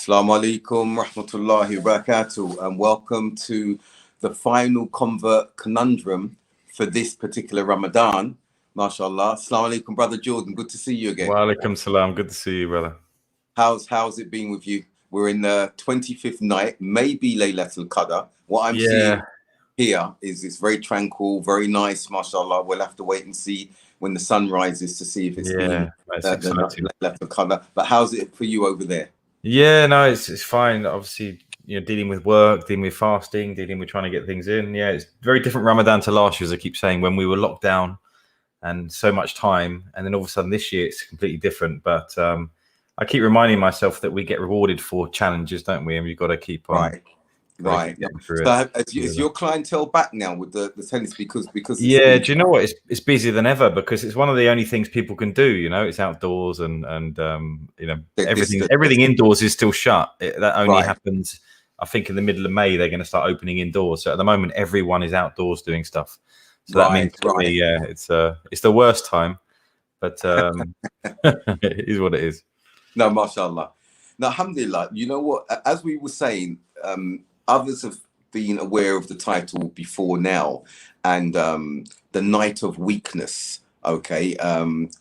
Assalamu alaikum rahmatullahi wa barakatuh, and welcome to the final convert conundrum for this particular Ramadan. MashaAllah. Assalamu alaikum, brother Jordan. Good to see you again. Wa alaikum salam. Good to see you, brother. How's it been with you? We're in the 25th night, maybe Laylatul Qadr. What I'm seeing here is it's very tranquil, very nice, mashallah. We'll have to wait and see when the sun rises to see if it's been the Laylatul Qadr. But how's it for you over there? Yeah, no, it's fine. Obviously, dealing with work, dealing with fasting, dealing with trying to get things in. Yeah, it's very different Ramadan to last year, as I keep saying, when we were locked down and so much time. And then all of a sudden this year, it's completely different. But I keep reminding myself that we get rewarded for challenges, don't we? And we've got to keep on. Right. So is your clientele back now with the tennis because do you know what? It's busier than ever because it's one of the only things people can do. It's outdoors and everything indoors is still shut. That only happens, I think, in the middle of May. They're going to start opening indoors. So at the moment, everyone is outdoors doing stuff. So that means for me, it's the worst time, but it is what it is. No, mashallah. Now, alhamdulillah. You know what? As we were saying. Others have been aware of the title before now, and the night of weakness. Okay,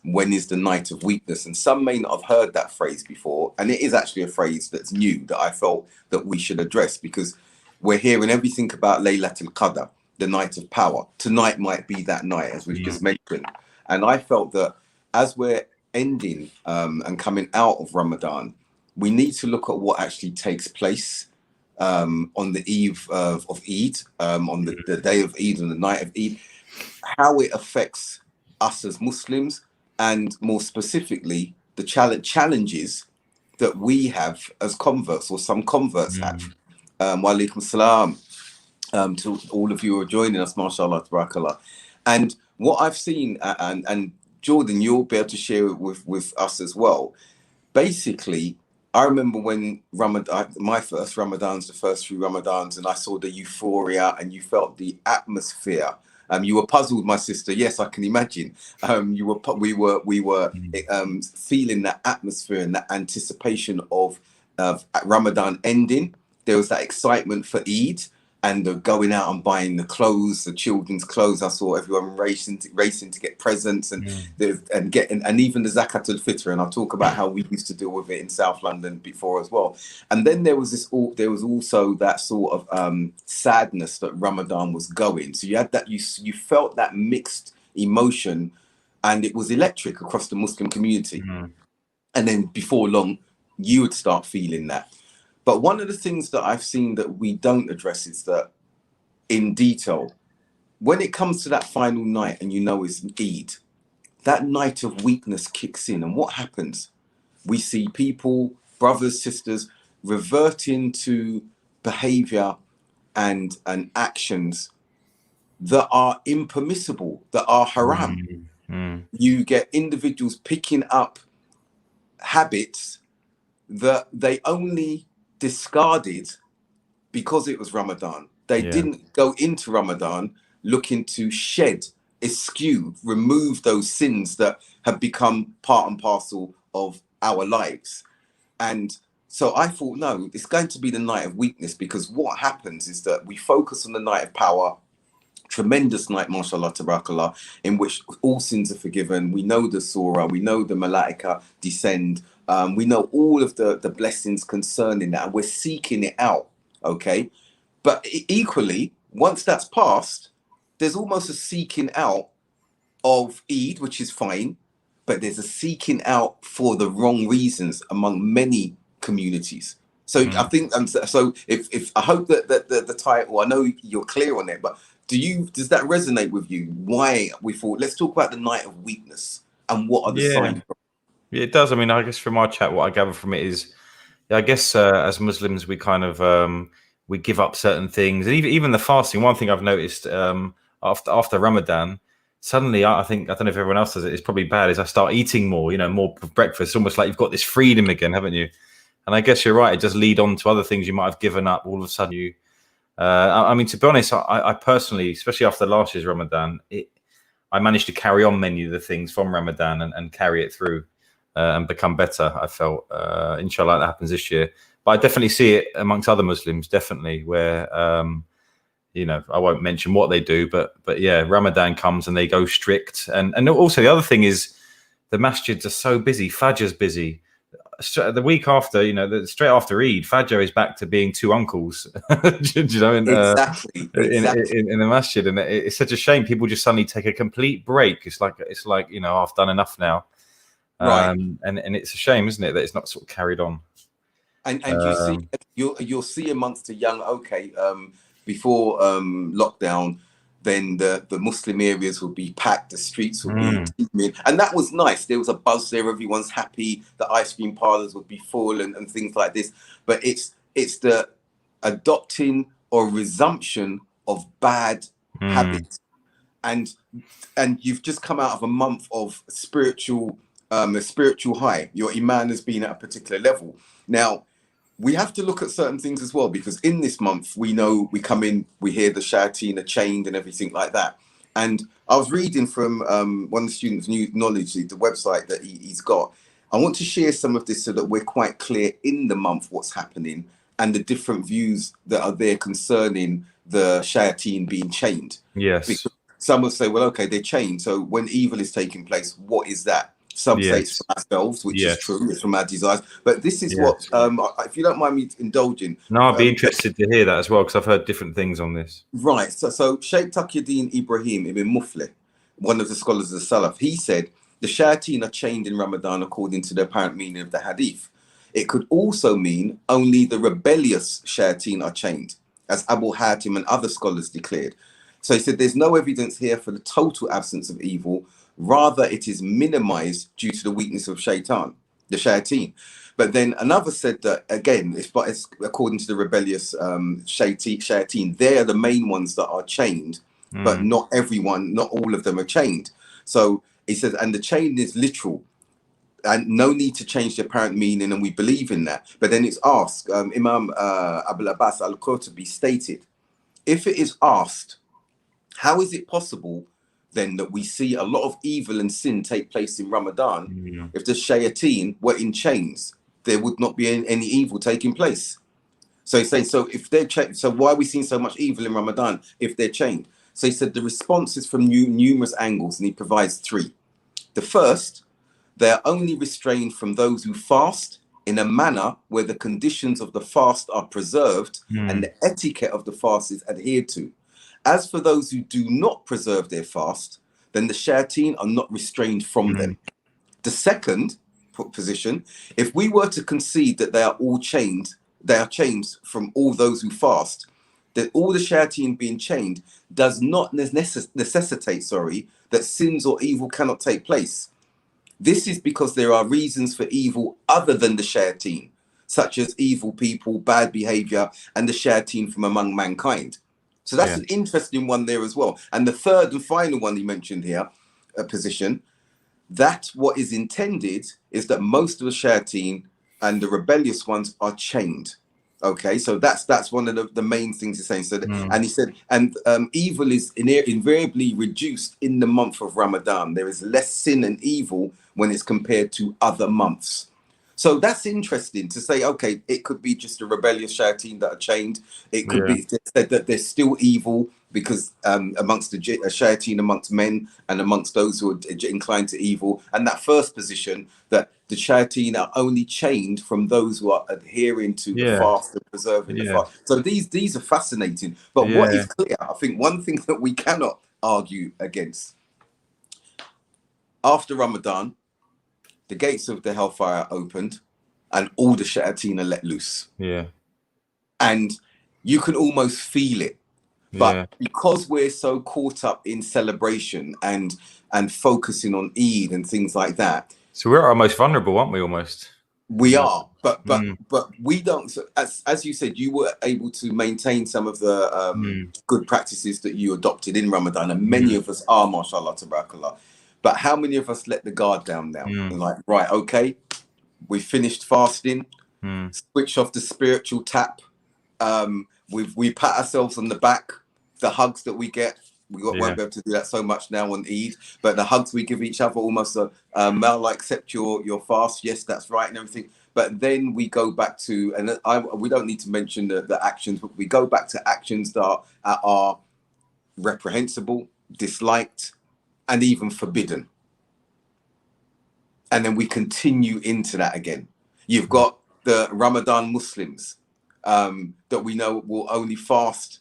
when is the night of weakness? And some may not have heard that phrase before, and it is actually a phrase that's new that I felt that we should address because we're hearing everything about Laylatul Qadr, the night of power. Tonight might be that night, as we've just mentioned, and I felt that as we're ending and coming out of Ramadan, we need to look at what actually takes place. On the eve of Eid, on the day of Eid and the night of Eid, how it affects us as Muslims, and more specifically, the challenges that we have as converts, or some converts have. Wa alaikum salam to all of you who are joining us, mashallah, tabarakallah. And what I've seen, and Jordan, you'll be able to share it with us as well. Basically, I remember when my first Ramadans, the first few Ramadans, and I saw the euphoria and you felt the atmosphere. You were puzzled, my sister. Yes, I can imagine. We were feeling that atmosphere and that anticipation of Ramadan ending. There was that excitement for Eid and the going out and buying the clothes, the children's clothes. I saw everyone racing to get presents and even the Zakat al-Fitr. And I'll talk about how we used to deal with it in South London before as well. And then there was also that sort of sadness that Ramadan was going. So you had that, you felt that mixed emotion, and it was electric across the Muslim community. And then before long, you would start feeling that. But one of the things that I've seen that we don't address is that in detail, when it comes to that final night and it's Eid, that night of weakness kicks in. And what happens? We see people, brothers, sisters, reverting to behavior and actions that are impermissible, that are haram. You get individuals picking up habits that they only discarded because it was Ramadan. They didn't go into Ramadan looking to eschew, remove those sins that have become part and parcel of our lives. And so I thought, no, it's going to be the night of weakness, because what happens is that we focus on the night of power, tremendous night, mashallah, tabarakallah, in which all sins are forgiven. We know the surah, we know the malaika descend. We know all of the blessings concerning that, and we're seeking it out, okay? But equally, once that's passed, there's almost a seeking out of Eid, which is fine, but there's a seeking out for the wrong reasons among many communities. So I think, so if I hope that the title, I know you're clear on it, but does that resonate with you? Why we thought, let's talk about the night of weakness and what are the signs? Yeah, it does. I mean, I guess from our chat, what I gather from it is, I guess as Muslims, we kind of we give up certain things, and even the fasting. One thing I've noticed after Ramadan, suddenly I don't know if everyone else does it. It's probably bad. Is I start eating more, more for breakfast. Almost like you've got this freedom again, haven't you? And I guess you're right. It just lead on to other things you might have given up. All of a sudden, I mean, to be honest, I personally, especially after last year's Ramadan, I managed to carry on many of the things from Ramadan and carry it through. And become better. I felt, inshallah, that happens this year. but I definitely see it amongst other Muslims, definitely, where you know, I won't mention what they do, but yeah, Ramadan comes and they go strict, and also the other thing is the masjids are so busy. Fajr's busy. The week after, you know, straight after Eid, Fajr is back to being two uncles, you know, Exactly. in the masjid, and it's such a shame. People just suddenly take a complete break. It's like you know, I've done enough now, Right. and it's a shame, isn't it, that it's not sort of carried on. And you see, you'll see amongst the young, before lockdown, then the Muslim areas would be packed, the streets would be teeming, and that was nice. There was a buzz there, everyone's happy, the ice cream parlors would be full and things like this. But it's the adopting or resumption of bad habits, and you've just come out of a month of a spiritual high. Your iman has been at a particular level. Now we have to look at certain things as well, because in this month we know we come in, we hear the shayateen are chained and everything like that. And I was reading from one of the students' new knowledge, the website that he's got. I want to share some of this so that we're quite clear in the month what's happening and the different views that are there concerning the shayateen being chained. Yes. Because some will say, well, okay, they're chained, so when evil is taking place, what is that? Some say it's from ourselves, which is true, it's from our desires. But this is what, if you don't mind me indulging. No, I'd be interested to hear that as well, because I've heard different things on this. Right. So Sheikh Taqiyuddin Ibrahim ibn Muflih, one of the scholars of the Salaf, he said, the shayateen are chained in Ramadan according to the apparent meaning of the hadith. It could also mean only the rebellious shayateen are chained, as Abu Hatim and other scholars declared. So he said, there's no evidence here for the total absence of evil. Rather, it is minimized due to the weakness of the shayateen. But then another said that, again, it's according to the rebellious shayateen, they're the main ones that are chained, but not everyone, not all of them are chained. So he says, and the chain is literal, and no need to change the apparent meaning, and we believe in that. But then it's asked, Imam Abul Abbas al-Qurtubi stated, if it is asked, how is it possible then that we see a lot of evil and sin take place in Ramadan? If the shayateen were in chains, there would not be any evil taking place. So he's saying, so if they're chained, so why are we seeing so much evil in Ramadan if they're chained? So he said the response is from numerous angles, and he provides three. The first, they are only restrained from those who fast in a manner where the conditions of the fast are preserved and the etiquette of the fast is adhered to. As for those who do not preserve their fast, then the shayateen are not restrained from them. The second position, if we were to concede that they are all chained, they are chained from all those who fast, that all the shayateen being chained does not necessitate, that sins or evil cannot take place. This is because there are reasons for evil other than the shayateen, such as evil people, bad behavior, and the shayateen from among mankind. So that's an interesting one there as well. And the third and final one he mentioned here, a position, that what is intended is that most of the shayateen and the rebellious ones are chained. Okay, so that's one of the main things he's saying. So, and he said, and evil is invariably reduced in the month of Ramadan. There is less sin and evil when it's compared to other months. So that's interesting to say, okay, it could be just a rebellious shayateen that are chained. It could be said that there's still evil because amongst the shayateen, amongst men and amongst those who are inclined to evil. And that first position, that the shayateen are only chained from those who are adhering to the fast and preserving the fast. So these are fascinating. But what is clear, I think one thing that we cannot argue against, after Ramadan, the gates of the hellfire are opened and all the shayateen are let loose. And you can almost feel it. But because we're so caught up in celebration and focusing on Eid and things like that. So we're our most vulnerable, aren't we, almost? We are, but we don't. So as you said, you were able to maintain some of the good practices that you adopted in Ramadan, and many of us are, mashallah, tabarakallah. But how many of us let the guard down now? And like, right, okay, we finished fasting, switch off the spiritual tap. We pat ourselves on the back. The hugs that we get, won't be able to do that so much now on Eid, but the hugs we give each other, almost Mel, I accept your fast. Yes, that's right, and everything. but then we go back to, and we don't need to mention the actions, but we go back to actions that are reprehensible, disliked, and even forbidden. And then we continue into that again. You've got the Ramadan Muslims that we know will only fast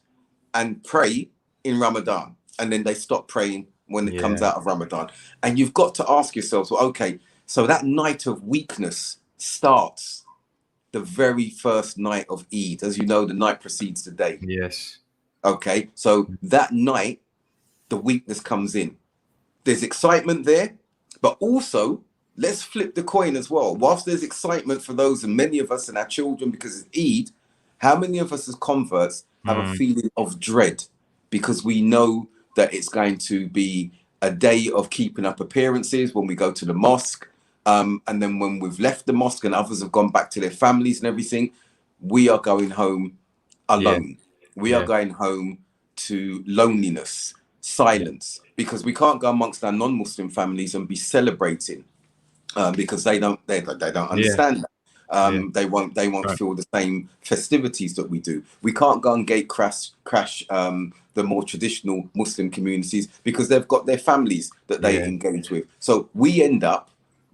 and pray in Ramadan, and then they stop praying when it comes out of Ramadan. And you've got to ask yourselves, well, okay, so that night of weakness starts the very first night of Eid. As you know, the night precedes the day. Yes. Okay, so that night, the weakness comes in. There's excitement there, but also let's flip the coin as well. Whilst there's excitement for those, and many of us and our children, because it's Eid, how many of us as converts have a feeling of dread because we know that it's going to be a day of keeping up appearances when we go to the mosque, and then when we've left the mosque and others have gone back to their families and everything, we are going home alone. We are going home to loneliness, silence, because we can't go amongst our non-Muslim families and be celebrating because they don't understand that. They won't feel the same festivities that we do. We can't go and gate crash the more traditional Muslim communities because they've got their families that they engage with. So we end up,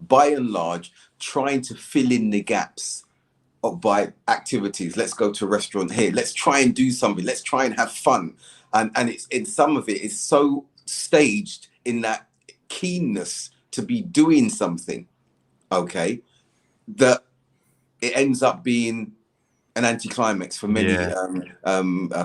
by and large, trying to fill in the gaps by activities. Let's go to a restaurant here. Let's try and do something. Let's try and have fun. And some of it is so staged in that keenness to be doing something, okay, that it ends up being an anticlimax for many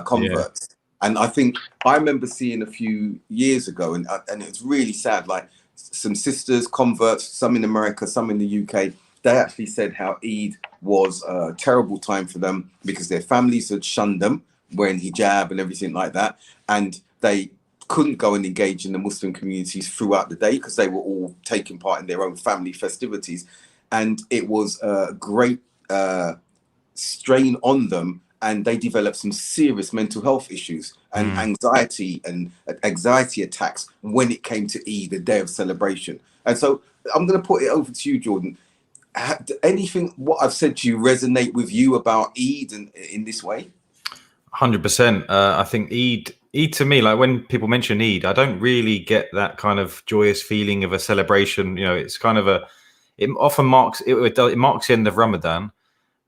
converts. And I think I remember seeing a few years ago, and it's really sad, like some sisters, converts, some in America, some in the UK, they actually said how Eid was a terrible time for them because their families had shunned them, wearing hijab and everything like that. And they couldn't go and engage in the Muslim communities throughout the day because they were all taking part in their own family festivities. And it was a great strain on them, and they developed some serious mental health issues and anxiety attacks when it came to Eid, the day of celebration. And so I'm going to put it over to you, Jordan. Anything what I've said to you resonate with you about Eid and in this way? 100%. I think Eid to me, like when people mention Eid, I don't really get that kind of joyous feeling of a celebration. You know, it's kind of it often marks it marks the end of Ramadan.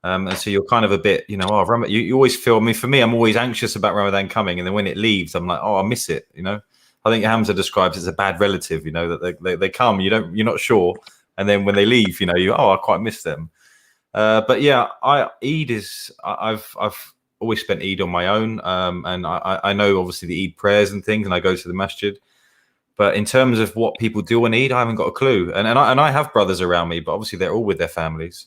And so you're kind of a bit, you know, you always feel, I mean, for me, I'm always anxious about Ramadan coming. And then when it leaves, I'm like, oh, I miss it. You know, I think Hamza describes it as a bad relative, you know, that they come, you're not sure. And then when they leave, you know, I quite miss them. But yeah, I've always spent Eid on my own. And I know obviously the Eid prayers and things, and I go to the masjid. But in terms of what people do on Eid, I haven't got a clue. And I have brothers around me, but obviously they're all with their families.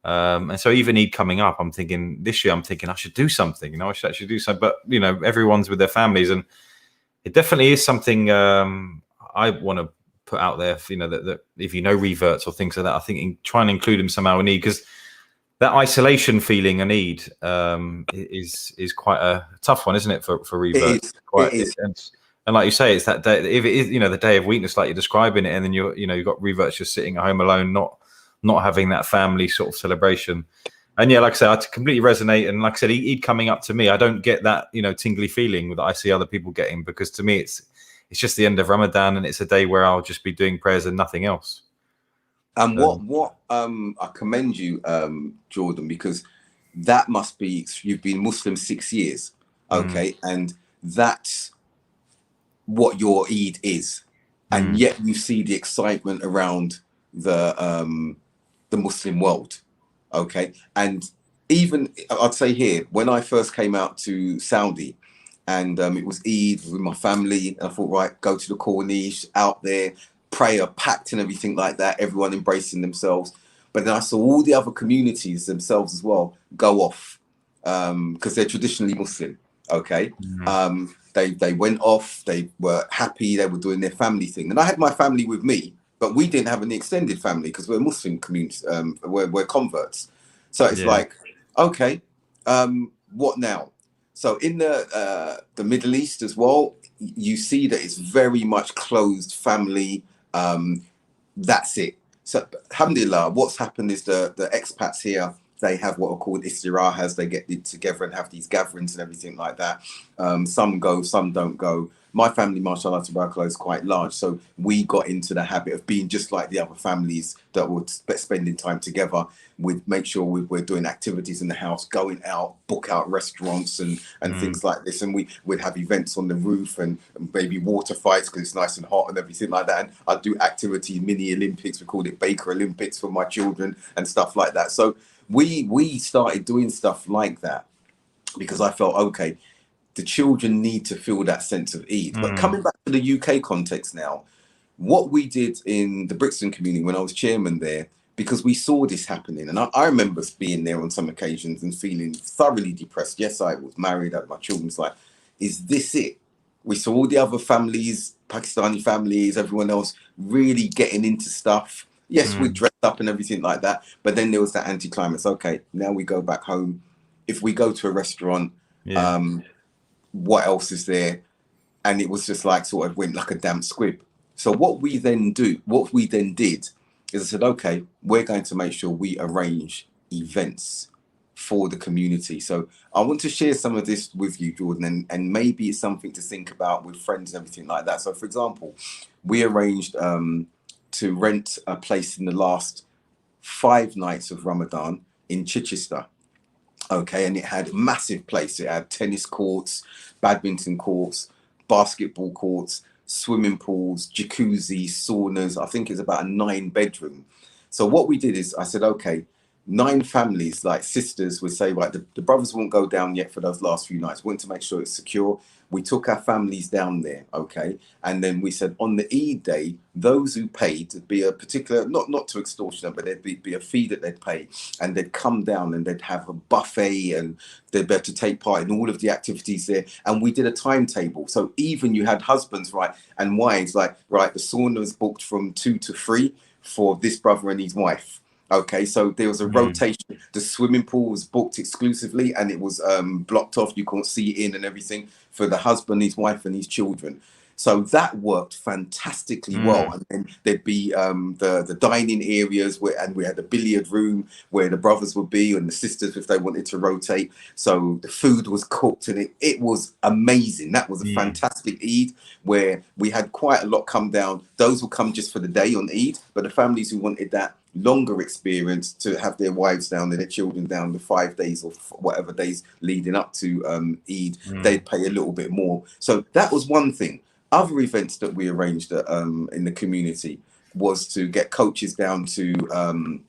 And so even Eid coming up, this year I'm thinking I should do something, you know, I should actually do something, but you know, everyone's with their families, and it definitely is something I want to put out there, you know, that if you know reverts or things like that, I think try and include them somehow in Eid, because that isolation feeling in Eid is quite a tough one, isn't it, for reverts? It is. And like you say, it's that day, if it is, you know, the day of weakness, like you're describing it, and then you've got reverts just sitting at home alone, not having that family sort of celebration. And yeah, like I said, I completely resonate. And like I said, Eid coming up to me, I don't get that, you know, tingly feeling that I see other people getting, because to me, it's just the end of Ramadan, and it's a day where I'll just be doing prayers and nothing else. And I commend you, Jordan, because that must be, you've been Muslim 6 years, okay, and that's what your Eid is, and yet you see the excitement around the Muslim world, okay. And even I'd say here, when I first came out to Saudi, and it was Eid with my family, I thought, right, go to the Corniche, out there, prayer packed and everything like that, everyone embracing themselves. But then I saw all the other communities themselves as well go off, because they're traditionally Muslim, okay. They went off, they were happy, they were doing their family thing, and I had my family with me, but we didn't have any extended family because we're Muslim communities, we're converts. So it's like, okay, what now? So in the Middle East as well, you see that it's very much closed family. That's it. So, alhamdulillah, what's happened is the expats here, they have what are called istirahas. They get together and have these gatherings and everything like that. Some go, some don't go. My family, mashallah, tabarakallah, is quite large. So we got into the habit of being just like the other families that were spending time together. We'd make sure we're doing activities in the house, going out, book out restaurants and things like this. And we'd have events on the roof and maybe water fights because it's nice and hot and everything like that. And I'd do activity, mini Olympics, we called it Baker Olympics for my children and stuff like that. So we started doing stuff like that because I felt, okay, the children need to feel that sense of Eid. But coming back to the UK context now, what we did in the Brixton community when I was chairman there, because we saw this happening, and I remember being there on some occasions and feeling thoroughly depressed. Yes, I was married, I had my children. It's like, is this it? We saw all the other families, Pakistani families, everyone else really getting into stuff. Yes, we dressed up and everything like that. But then there was that anticlimax. Okay, now we go back home. If we go to a restaurant, what else is there? And it was just like sort of went like a damp squib. So what we then did is I said, okay, we're going to make sure we arrange events for the community. So I want to share some of this with you, Jordan, and maybe it's something to think about with friends and everything like that. So for example, we arranged to rent a place in the last 5 nights of Ramadan in Chichester. Okay, and it had a massive place. It had tennis courts, badminton courts, basketball courts, swimming pools, jacuzzi, saunas. I think it's about a 9-bedroom. So what we did is I said, okay, 9 families, like sisters, would say, right, the brothers won't go down yet for those last few nights. We want to make sure it's secure. We took our families down there, okay? And then we said on the Eid day, those who paid, it'd be a particular, not to extortion them, but there'd be a fee that they'd pay. And they'd come down and they'd have a buffet and they'd be able to take part in all of the activities there. And we did a timetable. So even you had husbands, right, and wives, like, right, the sauna was booked from 2 to 3 for this brother and his wife. Okay, so there was a rotation. The swimming pool was booked exclusively and it was blocked off. You couldn't see in and everything for the husband, his wife and his children. So that worked fantastically well. And then there'd be the dining areas and we had a billiard room where the brothers would be and the sisters if they wanted to rotate. So the food was cooked and it was amazing. That was a fantastic Eid where we had quite a lot come down. Those will come just for the day on Eid, but the families who wanted that longer experience to have their wives down and their children down the 5 days or whatever days leading up to Eid, they'd pay a little bit more. So that was one thing. Other events that we arranged in the community was to get coaches down to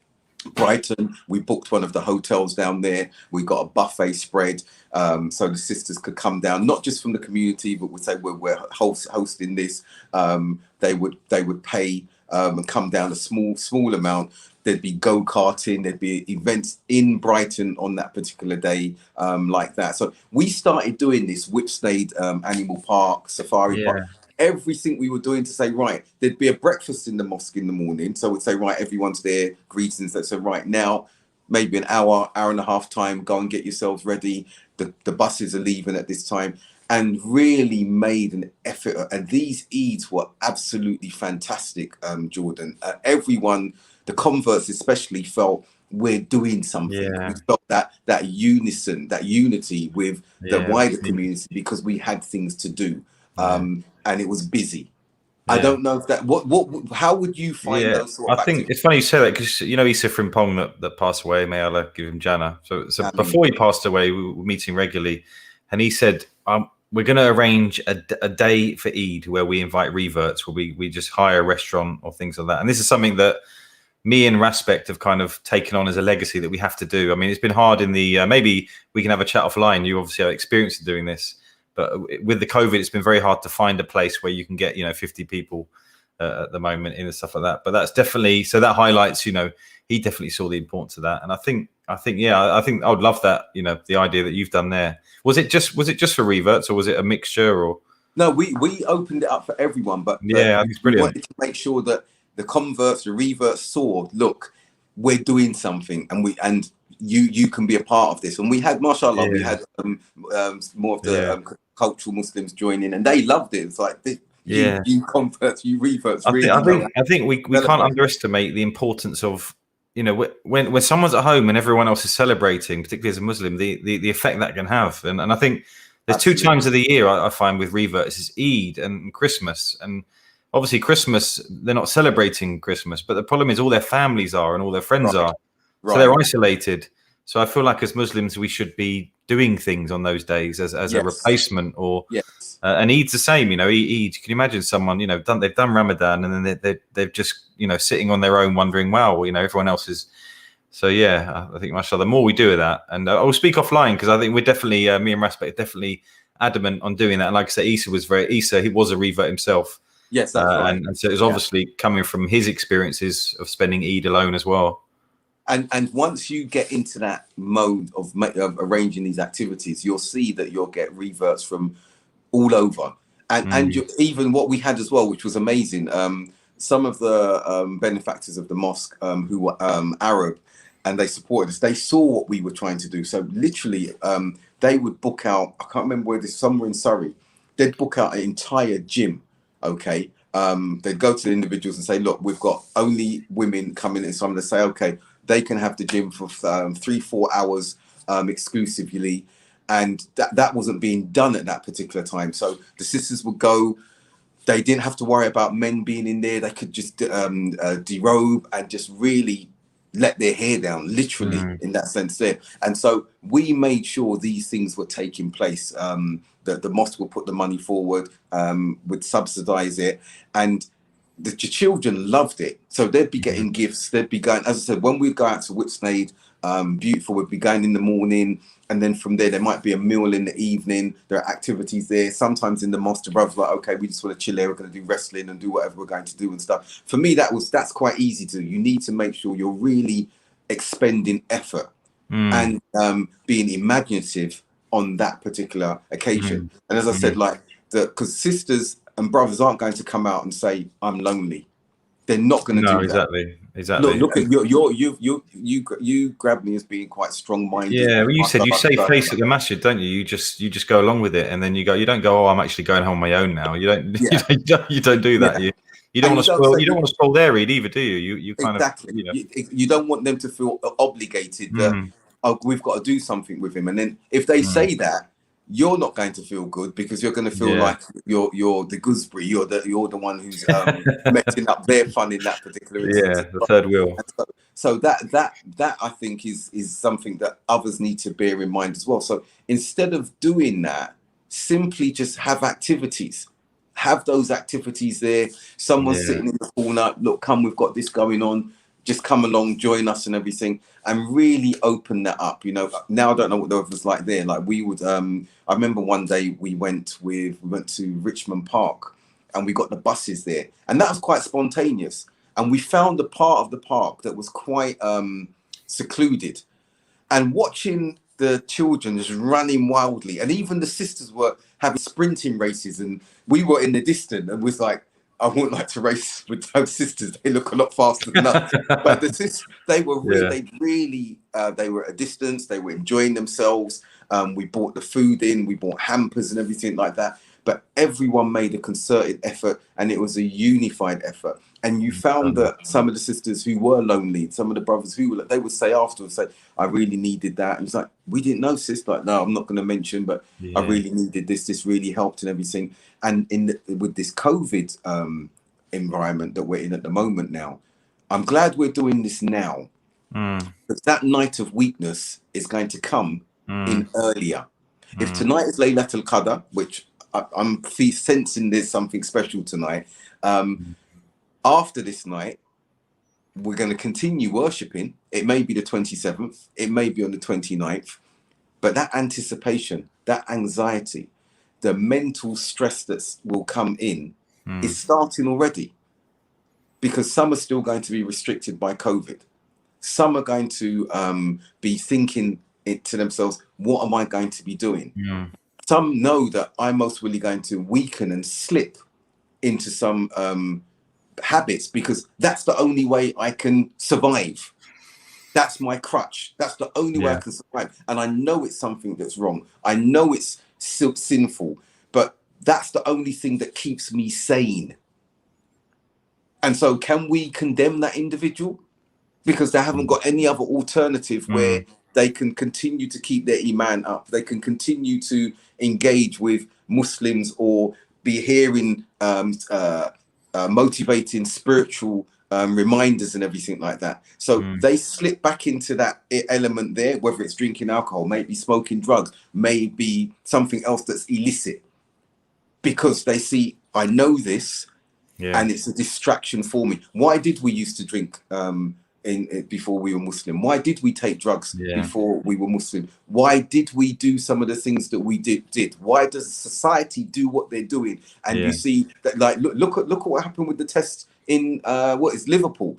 Brighton. We booked one of the hotels down there. We got a buffet spread so the sisters could come down, not just from the community, but we'd say we're hosting this. They would pay and come down a small amount. There'd be go-karting, there'd be events in Brighton on that particular day, like that. So we started doing this, Whipstade Animal Park, Safari Park, everything we were doing to say, right, there'd be a breakfast in the mosque in the morning. So we'd say, right, everyone's there, greetings. Let's say, right now, maybe an hour and a half time, go and get yourselves ready. The buses are leaving at this time. And really made an effort. And these Eids were absolutely fantastic, Jordan. Everyone, the converts especially, felt we're doing something. We felt that unison, that unity with the wider community because we had things to do. And it was busy. I don't know if that, how would you find those sort of I think it's funny you say that because, you know, Issa Frimpong that passed away, may Allah give him Jannah. So before he passed away, we were meeting regularly and he said, we're going to arrange a day for Eid where we invite reverts, where we just hire a restaurant or things like that. And this is something that me and Raspect have kind of taken on as a legacy that we have to do. I mean, it's been hard in the, maybe we can have a chat offline. You obviously have experience in doing this, but with the COVID, it's been very hard to find a place where you can get, 50 people at the moment in and stuff like that. But that's definitely, so that highlights, he definitely saw the importance of that. And I think I would love that, the idea that you've done there. Was it just for reverts or was it a mixture or? No, we opened it up for everyone, but it's brilliant. We wanted to make sure that the converts, the reverts saw, look, we're doing something and you can be a part of this. And we had, mashallah, we had more of the cultural Muslims join in and they loved it. It's like, Yeah. you converts, you reverts I really know how to think we can't celebrate. underestimate the importance of, you know, when someone's at home and everyone else is celebrating, particularly as a Muslim, the effect that can have. And I think there's two Absolutely. times of the year I find with reverts is Eid and Christmas. And obviously Christmas, they're not celebrating Christmas, but the problem is all their families are and all their friends Right. are. So Right. they're isolated. So I feel like as Muslims, we should be doing things on those days as a Yes. replacement, or Yes. and Eid's the same. You know, Eid. Can you imagine someone, you know, they've done Ramadan and then they're just, you know, sitting on their own, wondering, wow, you know, everyone else is. So yeah, I think mashallah, the more we do of that, and I will speak offline because I think we're definitely me and Raspe are definitely adamant on doing that. And like I said, Isa, he was a revert himself, Yes, that's right. and so it was Yeah. obviously coming from his experiences of spending Eid alone as well. And once you get into that mode of arranging these activities, you'll see that you'll get reverts from all over. And even what we had as well, which was amazing. Some of the benefactors of the mosque who were Arab, and they supported us. They saw what we were trying to do. So literally, they would book out. I can't remember where this. Somewhere in Surrey, they'd book out an entire gym. Okay. They'd go to the individuals and say, look, we've got only women coming in. So I'm going to say, okay, they can have the gym for 3-4 hours exclusively. And that wasn't being done at that particular time. So the sisters would go. They didn't have to worry about men being in there. They could just derobe and just really let their hair down, literally, in that sense there. And so we made sure these things were taking place. That the mosque would put the money forward, would subsidize it, and the children loved it. So they'd be getting gifts. They'd be going, as I said, when we go out to Whipsnade, beautiful, we'd be going in the morning. And then from there might be a meal in the evening. There are activities there. Sometimes in the mosque, the brothers like, okay, we just want to chill here. We're going to do wrestling and do whatever we're going to do and stuff. For me, that's quite easy to do. You need to make sure you're really expending effort and being imaginative on that particular occasion. And as I said, like, because sisters and brothers aren't going to come out and say, I'm lonely. They're not going to do that. Exactly. Look at you grabbed me as being quite strong-minded. Yeah, well, you said you save face at the masjid, don't you? You just go along with it, and then you don't go, oh, I'm actually going home on my own now. You don't you don't do that. Yeah. You don't want to spoil their Eid either, do you? You kind exactly. of, you know. You don't want them to feel obligated that oh, we've got to do something with him, and then if they say that, you're not going to feel good because you're going to feel like you're the gooseberry, you're the one who's messing up their fun in that particular instance. Yeah, the third wheel. So that I think is something that others need to bear in mind as well. So instead of doing that, simply just have activities. Have those activities there. Someone's sitting in the corner. Look, come, we've got this going on. Just come along, join us and everything, and really open that up. You know, now I don't know what the was like there. Like we would, I remember one day we went to Richmond Park, and we got the buses there, and that was quite spontaneous. And we found a part of the park that was quite secluded, and watching the children just running wildly, and even the sisters were having sprinting races, and we were in the distance, and was like, I wouldn't like to race with those sisters. They look a lot faster than us. But the sisters, they were really, they were at a distance. They were enjoying themselves. We bought the food in. We bought hampers and everything like that. But everyone made a concerted effort, and it was a unified effort. And you found that some of the sisters who were lonely, some of the brothers who were, they would say afterwards, I really needed that. And it's like, we didn't know, sis. Like, no, I'm not going to mention, but I really needed this. This really helped and everything. And with this COVID environment that we're in at the moment now, I'm glad we're doing this now. Because that night of weakness is going to come in earlier. If tonight is Laylatul Qadr, which I'm sensing there's something special tonight, after this night, we're going to continue worshipping. It may be the 27th, it may be on the 29th, but that anticipation, that anxiety, the mental stress that will come in is starting already, because some are still going to be restricted by COVID. Some are going to be thinking it to themselves, what am I going to be doing? Some know that I'm most really going to weaken and slip into some habits, because that's the only way I can survive. That's my crutch. That's the only way I can survive. And I know it's something that's wrong. I know it's sinful, but that's the only thing that keeps me sane. And so can we condemn that individual because they haven't got any other alternative where they can continue to keep their iman up, they can continue to engage with Muslims or be hearing motivating spiritual reminders and everything like that. So they slip back into that element there, whether it's drinking alcohol, maybe smoking drugs, maybe something else that's illicit, because they see, I know this, and it's a distraction for me. Why did we used to drink before we were Muslim? Why did we take drugs before we were Muslim? Why did we do some of the things that we did? Why does society do what they're doing? And you see that, like, look at what happened with the tests in Liverpool.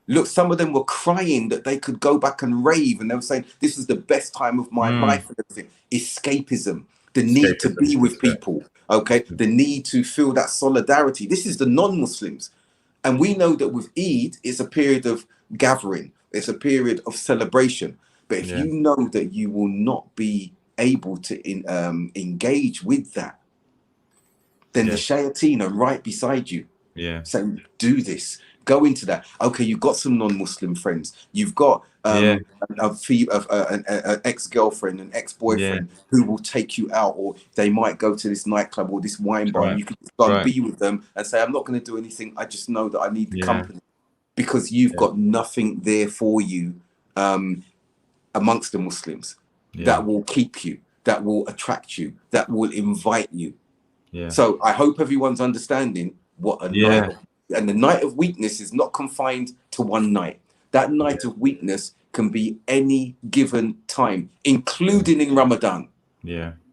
Look, some of them were crying that they could go back and rave, and they were saying this is the best time of my life and everything. Escapism, the need to be with people, okay, the need to feel that solidarity. This is the non-Muslims. And we know that with Eid, it's a period of gathering, it's a period of celebration. But if you know that you will not be able to engage with that, then the shayateen are right beside you, saying, do this, go into that. Okay, you've got some non-Muslim friends, you've got an ex-girlfriend, an ex-boyfriend who will take you out, or they might go to this nightclub or this wine bar, and you can just go and be with them and say, I'm not going to do anything, I just know that I need the company, because you've got nothing there for you amongst the Muslims that will keep you, that will attract you, that will invite you. So I hope everyone's understanding what a night of, and the night of weakness is not confined to one night. That night of weakness can be any given time, including in Ramadan. Did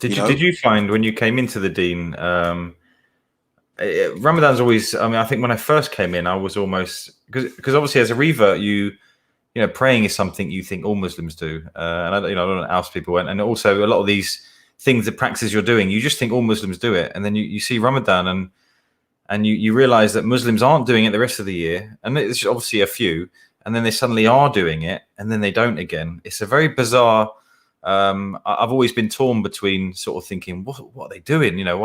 you find when you came into the Deen, Ramadan's always, I mean, I think when I first came in, I was almost, because obviously as a revert, you know, praying is something you think all Muslims do, and I don't ask people, and also a lot of these things, the practices you're doing, you just think all Muslims do it, and then you see Ramadan, and you realize that Muslims aren't doing it the rest of the year, and it's obviously a few, and then they suddenly are doing it, and then they don't again. It's a very bizarre. I've always been torn between sort of thinking, what are they doing? You know,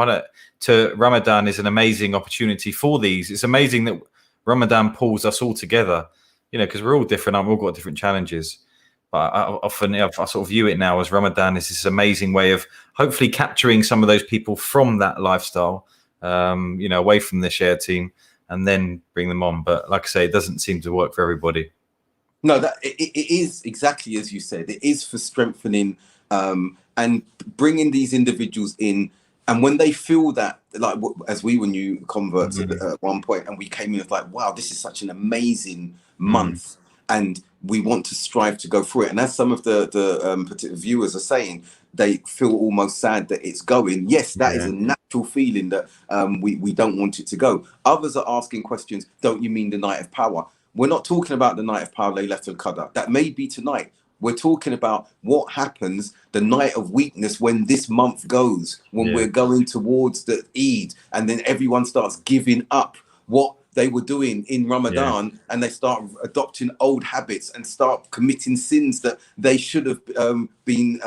Ramadan is an amazing opportunity for these. It's amazing that Ramadan pulls us all together, you know, because we're all different. We've all got different challenges. But I sort of view it now as Ramadan is this amazing way of hopefully capturing some of those people from that lifestyle, you know, away from the share team, and then bring them on. But like I say, it doesn't seem to work for everybody. No, that it is exactly as you said. It is for strengthening and bringing these individuals in. And when they feel that, like as we were new converts at one point, and we came in, it's like, wow, this is such an amazing month, and we want to strive to go through it. And as some of the particular viewers are saying, they feel almost sad that it's going. Yes, that is a natural feeling that we don't want it to go. Others are asking questions. Don't you mean the night of power? We're not talking about the night of power, Laylatul Qadr. That may be tonight. We're talking about what happens the night of weakness when this month goes, when we're going towards the Eid, and then everyone starts giving up what they were doing in Ramadan, and they start adopting old habits and start committing sins that they should have been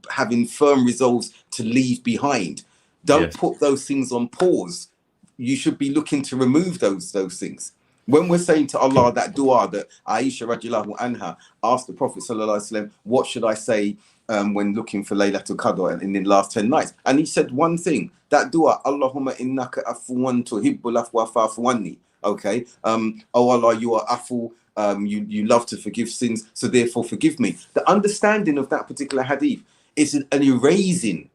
having firm resolves to leave behind. Don't put those things on pause. You should be looking to remove those things. When we're saying to Allah that dua that Aisha radiallahu anha asked the Prophet sallallahu alaihi wasallam, what should I say when looking for Laylatul Qadr in the last 10 nights? And he said one thing, that dua, Allahumma innaka afuwan tuhibbul afwa fa'fu anni. Okay, oh Allah, you are afu, you love to forgive sins, so therefore forgive me. The understanding of that particular hadith is an erasing.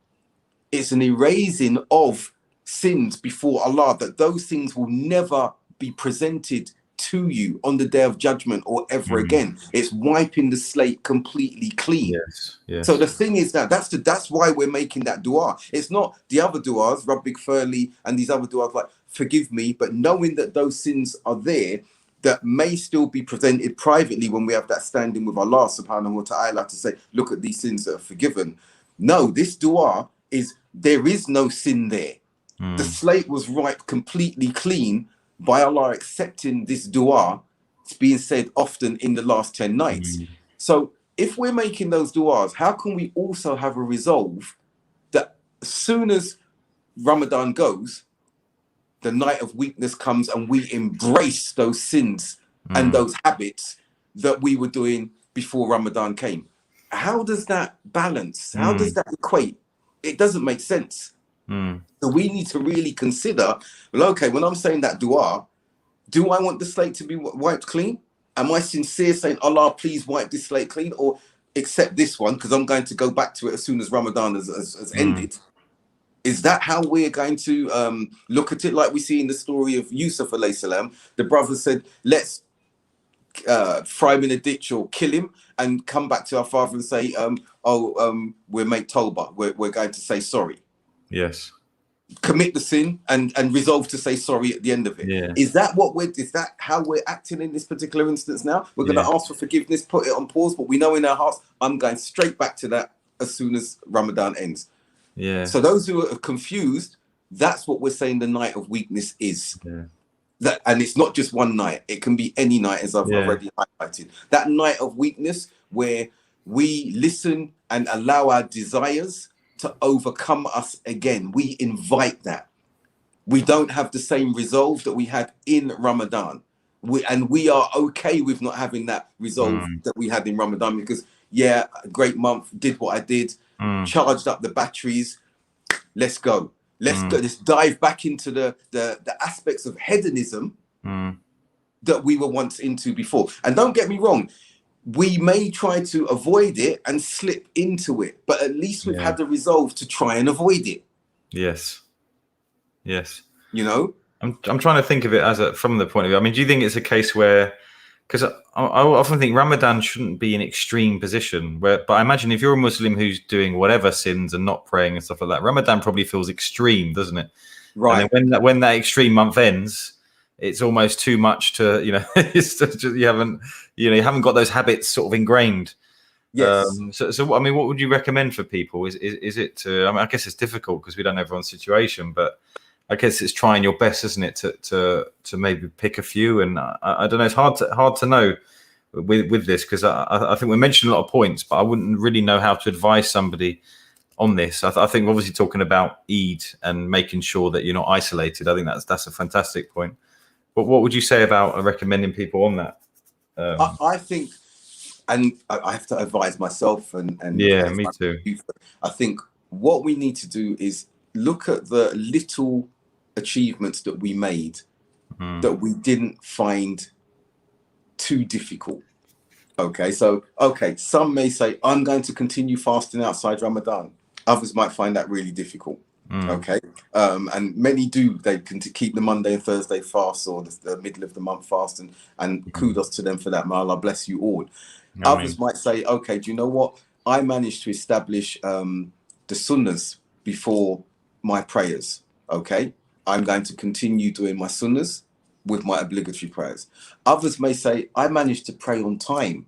It's an erasing of sins before Allah, that those things will never be presented to you on the day of judgment or ever again. It's wiping the slate completely clean. So the thing is that's why we're making that dua. It's not the other duas, Rabbik Furli, and these other duas like forgive me, but knowing that those sins are there that may still be presented privately when we have that standing with Allah subhanahu wa ta'ala to say, look at these sins that are forgiven. No, this dua is, there is no sin there. The slate was wiped completely clean by Allah accepting this dua. It's being said often in the last 10 nights. So if we're making those du'as, how can we also have a resolve that as soon as Ramadan goes, the night of weakness comes and we embrace those sins and those habits that we were doing before Ramadan came? How does that balance? How does that equate? It doesn't make sense. So we need to really consider, well, okay, when I'm saying that dua, do I want the slate to be wiped clean? Am I sincere saying, Allah, please wipe this slate clean, or accept this one because I'm going to go back to it as soon as Ramadan has ended? Is that how we're going to look at it? Like we see in the story of Yusuf alayhi salam, the brother said, let's fry him in a ditch or kill him and come back to our father and say, we'll make tawbah. We're going to say sorry. Yes. Commit the sin and resolve to say sorry at the end of it. Yeah. Is that how we're acting in this particular instance now? We're going to ask for forgiveness, put it on pause, but we know in our hearts, I'm going straight back to that as soon as Ramadan ends. Yeah. So those who are confused, that's what we're saying the night of weakness is. Yeah. That, and it's not just one night. It can be any night, as I've already highlighted. That night of weakness where we listen and allow our desires to overcome us again. We invite that. We don't have the same resolve that we had in Ramadan. We are okay with not having that resolve that we had in Ramadan because, a great month, did what I did, charged up the batteries. Let's go. Let's go. Let's dive back into the aspects of hedonism that we were once into before. And don't get me wrong, we may try to avoid it and slip into it, but at least we've had the resolve to try and avoid it. Yes. You know, I'm trying to think of it from the point of view. I mean, do you think it's a case where, because I often think Ramadan shouldn't be an extreme position but I imagine if you're a Muslim who's doing whatever sins and not praying and stuff like that, Ramadan probably feels extreme, doesn't it? Right. And then when that extreme month ends, it's almost too much to, you haven't got those habits sort of ingrained. Yes. So I mean, what would you recommend for people? Is it to, I mean, I guess it's difficult because we don't know everyone's situation, but I guess it's trying your best, isn't it, to maybe pick a few. And I don't know, it's hard to know with this because I think we mentioned a lot of points, but I wouldn't really know how to advise somebody on this. I think obviously talking about Eid and making sure that you're not isolated, I think that's a fantastic point. But what would you say about recommending people on that? I think, and I have to advise myself and me too. I think what we need to do is look at the little achievements that we made that we didn't find too difficult. Okay, so some may say, I'm going to continue fasting outside Ramadan. Others might find that really difficult. Okay, and many do. They can keep the Monday and Thursday fast or the middle of the month fast, and kudos to them for that. May Allah bless you all. Others might say, okay, do you know what? I managed to establish the sunnahs before my prayers. Okay, I'm going to continue doing my sunnahs with my obligatory prayers. Others may say, I managed to pray on time.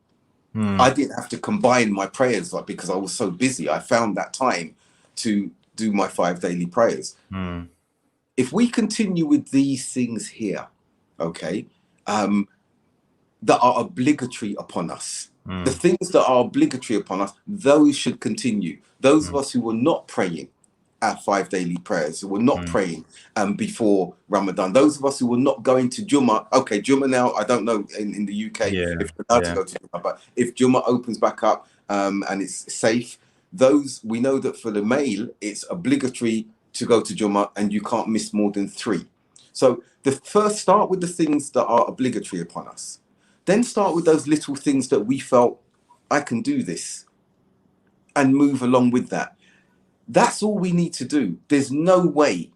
I didn't have to combine my prayers because I was so busy. I found that time to do my 5 daily prayers. If we continue with these things here, okay, that are obligatory upon us, the things that are obligatory upon us, those should continue. Those of us who were not praying our 5 daily prayers, who were not praying before Ramadan, those of us who were not going to Jummah, okay, Jummah now, I don't know in the UK if you're allowed to go to Jummah, but if Jummah opens back up and it's safe, we know that for the male, it's obligatory to go to Jummah and you can't miss more than 3. So start with the things that are obligatory upon us. Then start with those little things that we felt, I can do this, and move along with that. That's all we need to do. There's no way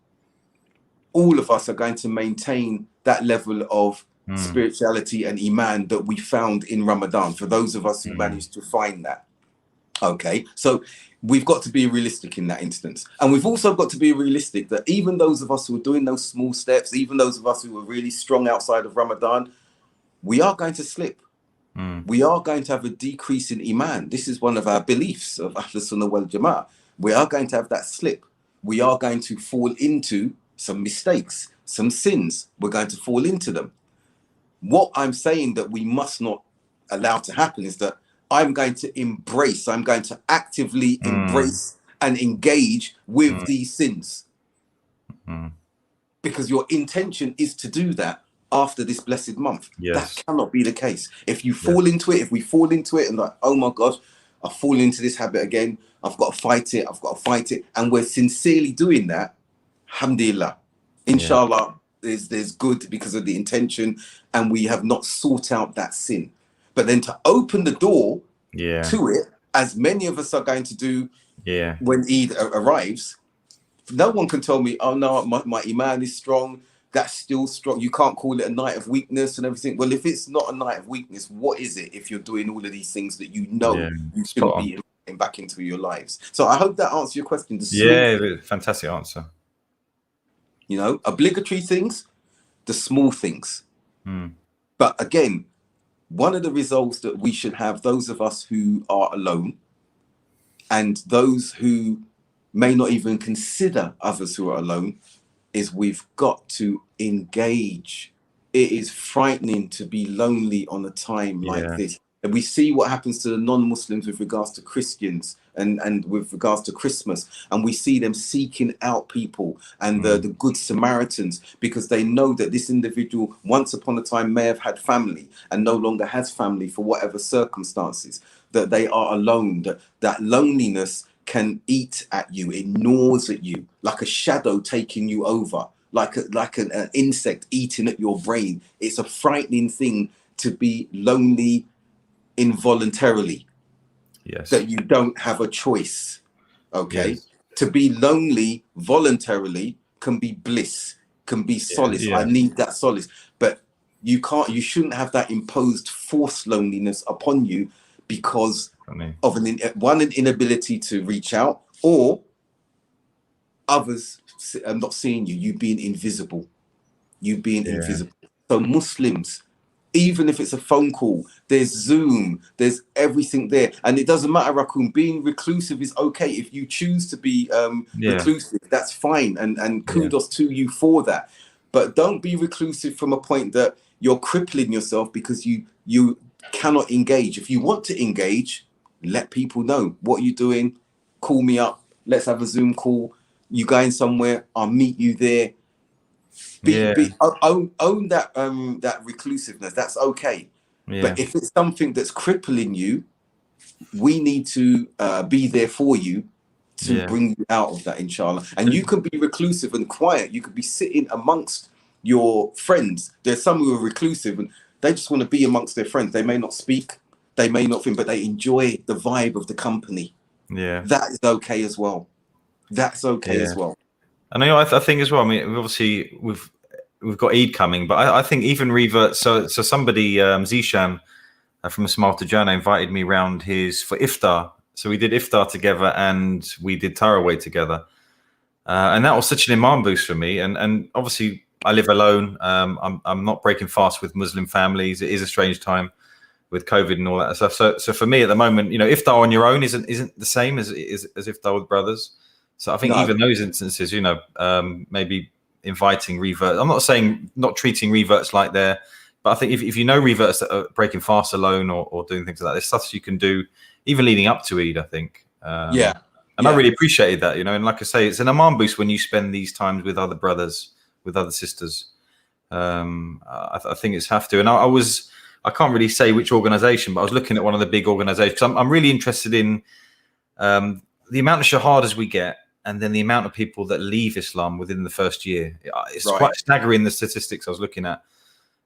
all of us are going to maintain that level of spirituality and iman that we found in Ramadan, for those of us who managed to find that. Okay, so we've got to be realistic in that instance. And we've also got to be realistic that even those of us who are doing those small steps, even those of us who are really strong outside of Ramadan, we are going to slip. We are going to have a decrease in iman. This is one of our beliefs of Ahl Sunnah wal Jama'ah. We are going to have that slip. We are going to fall into some mistakes, some sins. We're going to fall into them. What I'm saying that we must not allow to happen is that I'm going to embrace, I'm going to actively embrace and engage with these sins. Because your intention is to do that after this blessed month. Yes. That cannot be the case. If you fall into it, if we fall into it and like, oh my gosh, I've fallen into this habit again, I've got to fight it, I've got to fight it. And we're sincerely doing that, alhamdulillah, inshallah, there's good because of the intention, and we have not sought out that sin. But then to open the door to it, as many of us are going to do when Eid arrives, no one can tell me, oh no, my iman is strong, that's still strong. You can't call it a night of weakness and everything. Well, if it's not a night of weakness, what is it if you're doing all of these things that you know you shouldn't be inviting back into your lives? So I hope that answers your question. Fantastic answer. You know, obligatory things, the small things. But again, one of the resolves that we should have, those of us who are alone and those who may not even consider others who are alone, is we've got to engage. It is frightening to be lonely on a time like this. And we see what happens to the non-Muslims with regards to Christians and with regards to Christmas. And we see them seeking out people and the good Samaritans, because they know that this individual once upon a time may have had family and no longer has family for whatever circumstances, that they are alone, that loneliness can eat at you, it gnaws at you like a shadow taking you over, like an insect eating at your brain. It's a frightening thing to be lonely involuntarily. That you don't have a choice. To be lonely voluntarily can be bliss, can be solace. I need that solace, but you shouldn't have that imposed forced loneliness upon you because of an inability to reach out, or others not seeing you being invisible. So Muslims, even if it's a phone call, there's Zoom, there's everything there, and it doesn't matter, Raccoon. Being reclusive is okay. If you choose to be reclusive, that's fine, and kudos to you for that. But don't be reclusive from a point that you're crippling yourself because you cannot engage. If you want to engage, let people know what you're doing. Call me up. Let's have a Zoom call. You going somewhere? I'll meet you there. Own that reclusiveness. That's okay. But if it's something that's crippling you, we need to be there for you to bring you out of that, inshallah. And you can be reclusive and quiet. You could be sitting amongst your friends. There's some who are reclusive and they just want to be amongst their friends. They may not speak, they may not think, but they enjoy the vibe of the company. That is okay as well. That's okay as well. And I think as well, I mean, obviously we've got Eid coming, but I think even revert. So somebody, Zishan from Smile to Jannah, invited me round for iftar. So we did iftar together and we did Tarawih together. And that was such an iman boost for me. And obviously I live alone. I'm not breaking fast with Muslim families. It is a strange time with COVID and all that stuff. So for me at the moment, you know, iftar on your own isn't the same as iftar with brothers. So I think even those instances, you know, maybe inviting reverts. I'm not saying not treating reverts like they're, but I think if you know reverts that are breaking fast alone or doing things like that, there's stuff you can do even leading up to Eid, I think. And I really appreciated that, you know, and like I say, it's an iman boost when you spend these times with other brothers, with other sisters. I think it's have to. And I can't really say which organization, but I was looking at one of the big organizations. I'm really interested in the amount of shahadas we get, and then the amount of people that leave Islam within the first year. It's quite staggering, the statistics I was looking at.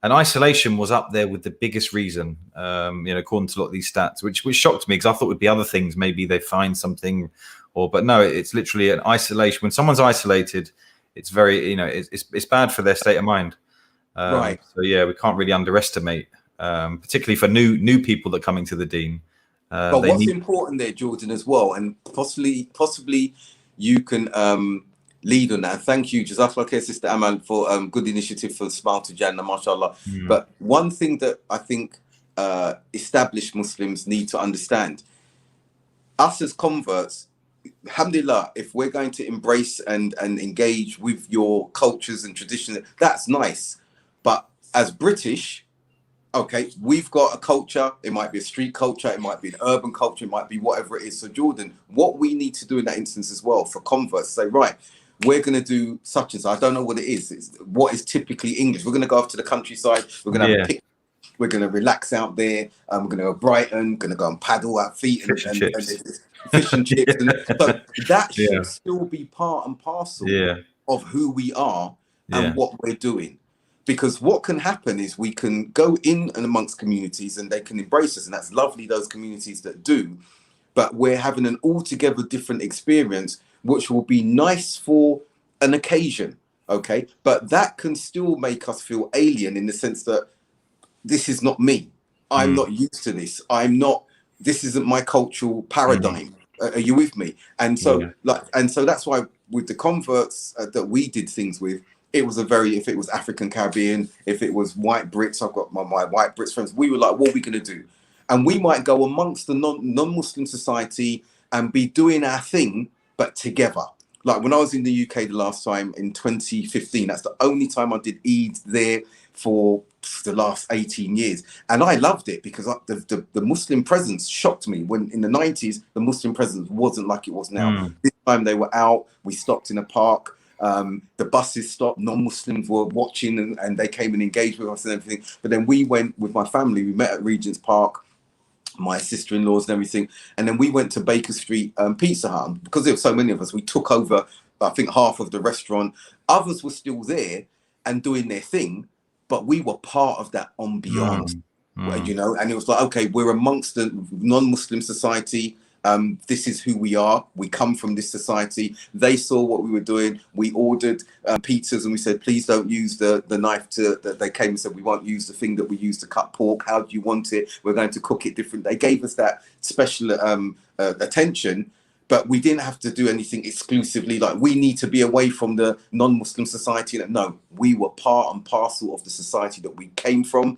And isolation was up there with the biggest reason, you know, according to a lot of these stats, which shocked me because I thought it would be other things. Maybe they find something, but no, it's literally an isolation. When someone's isolated, it's very, you know, it's bad for their state of mind. So yeah, we can't really underestimate, particularly for new people that are coming to the deen. But what's important there, Jordan, as well, and possibly you can lead on that. Thank you, Jazakallah khair, Sister Amal, for good initiative for Smile to Jannah, mashallah. But one thing that I think established Muslims need to understand, us as converts, alhamdulillah, if we're going to embrace and engage with your cultures and traditions, that's nice. But as British, Okay, we've got a culture. It might be a street culture. It might be an urban culture. It might be whatever it is. So Jordan, what we need to do in that instance as well for converts, say, right, we're going to do such and such. I don't know what it is. It's what is typically English. We're going to go off to the countryside. We're going to have a Yeah. picnic. We're going to relax out there. We're going to go Brighton. Going to go and paddle our feet Fish and chips. and fish and chips. And so that Yeah. should still be part and parcel Yeah. of who we are Yeah. and what we're doing. Because what can happen is we can go in and amongst communities and they can embrace us. And that's lovely, those communities that do. But we're having an altogether different experience, which will be nice for an occasion. Okay. But that can still make us feel alien in the sense that this is not me. I'm not used to this. This isn't my cultural paradigm. Are you with me? And so, so that's why with the converts that we did things with, it was if it was African Caribbean, if it was white Brits, I've got my white Brits friends, we were like, what are we going to do? And we might go amongst the non-Muslim society and be doing our thing, but together. Like when I was in the UK the last time in 2015, that's the only time I did Eid there for the last 18 years. And I loved it because the Muslim presence shocked me. When in the 90s, the Muslim presence wasn't like it was now. This time they were out, we stopped in a park. The buses stopped, non-Muslims were watching and they came and engaged with us and everything. But then we went with my family, we met at Regent's Park, my sister-in-laws and everything. And then we went to Baker Street Pizza Hut. And because there were so many of us, we took over, I think, half of the restaurant. Others were still there and doing their thing, but we were part of that ambiance, you know, and it was like, okay, we're amongst the non-Muslim society. This is who we are. We come from this society. They saw what we were doing. We ordered pizzas and we said, please don't use the knife they came and said, we won't use the thing that we use to cut pork. How do you want it? We're going to cook it different. They gave us that special attention, but we didn't have to do anything exclusively. Like we need to be away from the non-Muslim society. No, we were part and parcel of the society that we came from.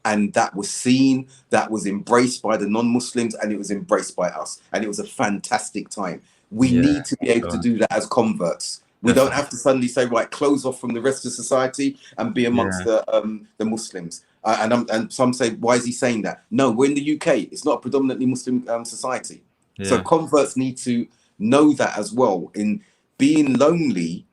And that was seen, that was embraced by the non-Muslims, and it was embraced by us. And it was a fantastic time. We need to be able to do that as converts. We don't have to suddenly say, right, close off from the rest of society and be amongst the Muslims. And some say, why is he saying that? No, we're in the UK. It's not a predominantly Muslim society. So converts need to know that as well. In being lonely,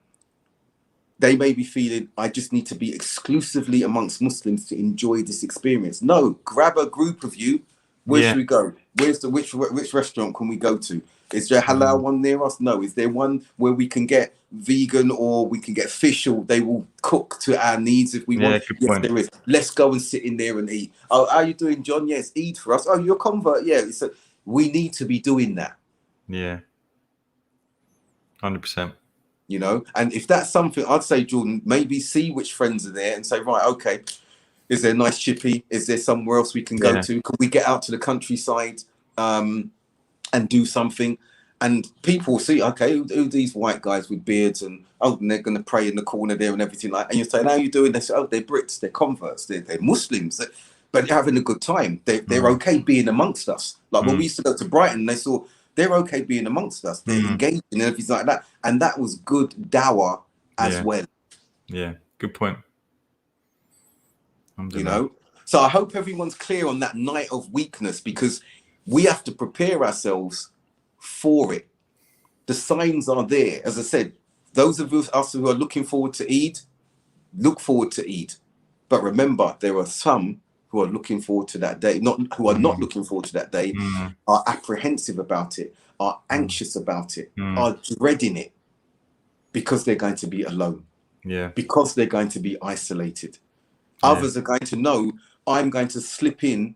they may be feeling, I just need to be exclusively amongst Muslims to enjoy this experience. No, grab a group of you. Where should we go? Which restaurant can we go to? Is there a halal one near us? No. Is there one where we can get vegan or we can get fish or they will cook to our needs if we want? Yes, there is. Let's go and sit in there and eat. Oh, how are you doing, John? Yes, Eid for us. Oh, you're a convert. Yeah. We need to be doing that. Yeah. 100%. You know, and if that's something, I'd say, Jordan, maybe see which friends are there and say, right, okay, is there a nice chippy? Is there somewhere else we can go to? Can we get out to the countryside and do something? And people see, okay, who these white guys with beards and they're going to pray in the corner there and everything like that. And you say, how are you doing? They say, oh, they're Brits, they're converts, they're Muslims, but they're having a good time. They're okay being amongst us. Like when we used to go to Brighton, they saw, they're okay being amongst us. They're engaging and everything like that. And that was good dawah as well. Yeah, good point. You know? So I hope everyone's clear on that night of weakness because we have to prepare ourselves for it. The signs are there. As I said, those of us who are looking forward to Eid, look forward to Eid. But remember, there are some who are looking forward to that day, not looking forward to that day, are apprehensive about it, are anxious about it, are dreading it because they're going to be alone, because they're going to be isolated. Others are going to know I'm going to slip in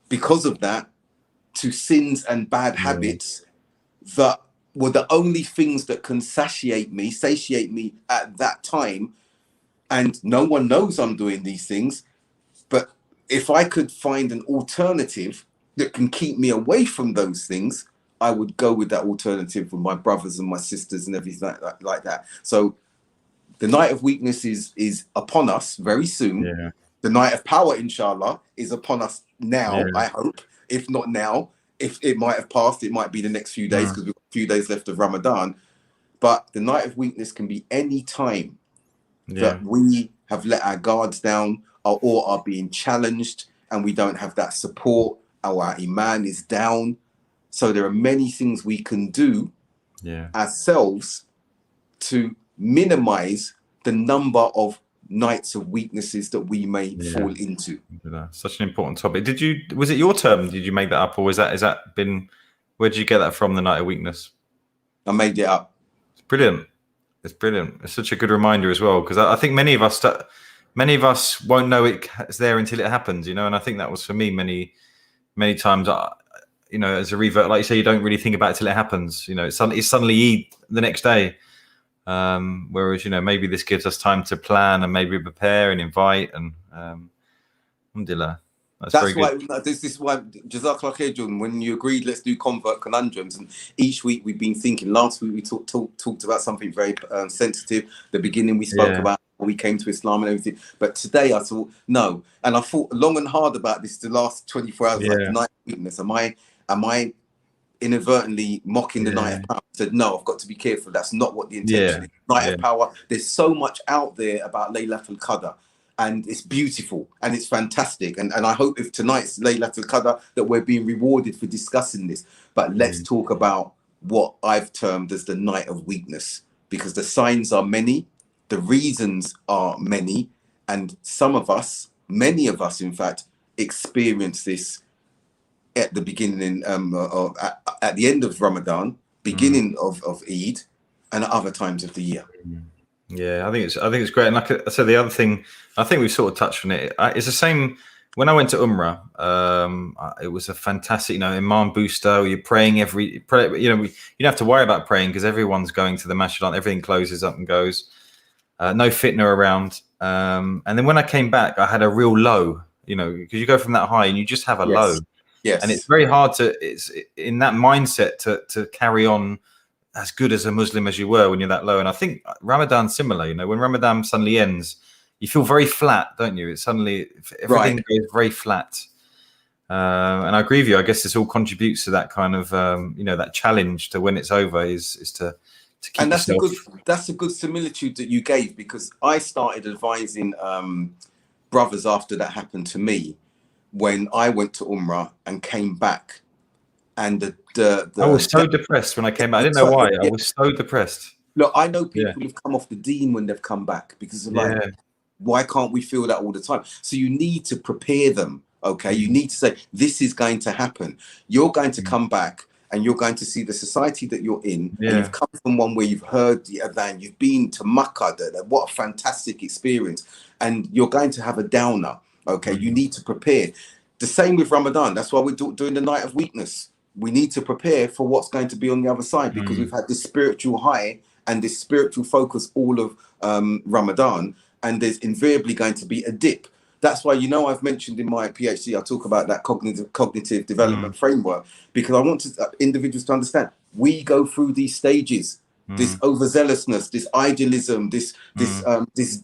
because of that to sins and bad habits that were the only things that can satiate me at that time. And no one knows I'm doing these things. But if I could find an alternative that can keep me away from those things, I would go with that alternative with my brothers and my sisters and everything like that. So the night of weakness is upon us very soon. The night of power, inshallah, is upon us now, I hope. If not now, if it might have passed, it might be the next few days because we've got a few days left of Ramadan. But the night of weakness can be any time that we have let our guards down or are being challenged and we don't have that support, our iman is down. So there are many things we can do ourselves to minimize the number of nights of weaknesses that we may fall into. Such an important topic. Was it your term? Did you make that up, or is that been, where did you get that from, the night of weakness? I made it up. It's brilliant. It's brilliant. It's such a good reminder as well, because I think many of us won't know it's there until it happens, you know. And I think that was for me many times. You know, as a revert, like you say, you don't really think about it till it happens. You know, it's suddenly Eid the next day. Whereas, you know, maybe this gives us time to plan and maybe prepare and invite, and alhamdulillah. That's why this is why Jazakallah khair, John, when you agreed let's do convert conundrums, and each week we've been thinking. Last week we talked about something very sensitive. The beginning we spoke about how we came to Islam and everything, but today I thought no, and I thought long and hard about this the last 24 hours. Like the night of weakness, am I inadvertently mocking the night of power? I said no, I've got to be careful. That's not what the intention is. Night of power, there's so much out there about Laylatul Qadr, and it's beautiful and it's fantastic, and I hope if tonight's Laylatul Qadr that we're being rewarded for discussing this. But let's talk about what I've termed as the night of weakness, because the signs are many, the reasons are many, and many of us in fact experience this at the beginning at the end of Ramadan, beginning of Eid, and at other times of the year. Yeah, I think it's great. And like I said, the other thing, I think we've sort of touched on it. It's the same when I went to Umrah. It was a fantastic, you know, Imam booster. You're praying you know, you don't have to worry about praying because everyone's going to the masjid. Everything closes up and goes. No fitna around. And then when I came back, I had a real low. You know, because you go from that high and you just have a low. Yes. And it's very hard it's in that mindset to carry on as good as a Muslim as you were when you're that low. And I think Ramadan's similar, you know, when Ramadan suddenly ends, you feel very flat, don't you? It's suddenly, everything goes very flat. And I agree with you. I guess this all contributes to that kind of, you know, that challenge to when it's over is to keep and that's yourself. that's a good similitude that you gave, because I started advising brothers after that happened to me, when I went to Umrah and came back, and I was so depressed when I came back. I didn't know why. I was so depressed. Look, I know people who've come off the deen when they've come back, because of like, why can't we feel that all the time? So you need to prepare them. Okay, you need to say this is going to happen. You're going to come back, and you're going to see the society that you're in. And you've come from one where you've heard the adhan, you've been to Makkah. What a fantastic experience! And you're going to have a downer. Okay, you need to prepare. The same with Ramadan. That's why we're doing the night of weakness. We need to prepare for what's going to be on the other side, because we've had this spiritual high and this spiritual focus all of Ramadan, and there's invariably going to be a dip. That's why, you know, I've mentioned in my PhD, I talk about that cognitive development framework, because I want individuals to understand we go through these stages, this overzealousness, this idealism, this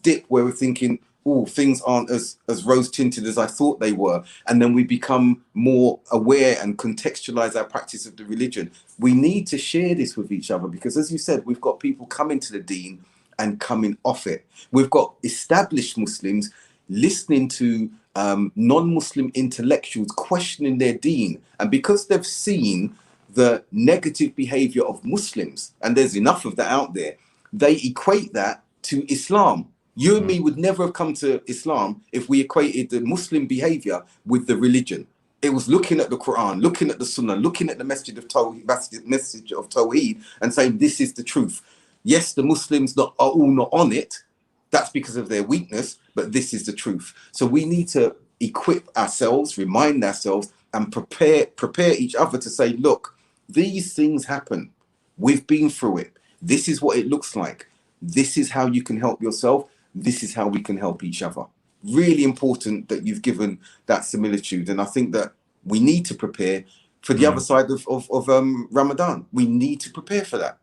dip where we're thinking, oh, things aren't as rose tinted as I thought they were. And then we become more aware and contextualize our practice of the religion. We need to share this with each other, because as you said, we've got people coming to the deen and coming off it. We've got established Muslims listening to non-Muslim intellectuals questioning their deen. And because they've seen the negative behavior of Muslims, and there's enough of that out there, they equate that to Islam. You and me would never have come to Islam if we equated the Muslim behavior with the religion. It was looking at the Quran, looking at the Sunnah, looking at the message of Tawheed, and saying this is the truth. Yes, the Muslims are all not on it. That's because of their weakness, but this is the truth. So we need to equip ourselves, remind ourselves, and prepare each other to say, look, these things happen. We've been through it. This is what it looks like. This is how you can help yourself. This is how we can help each other. Really important that you've given that similitude. And I think that we need to prepare for the other side of Ramadan. We need to prepare for that.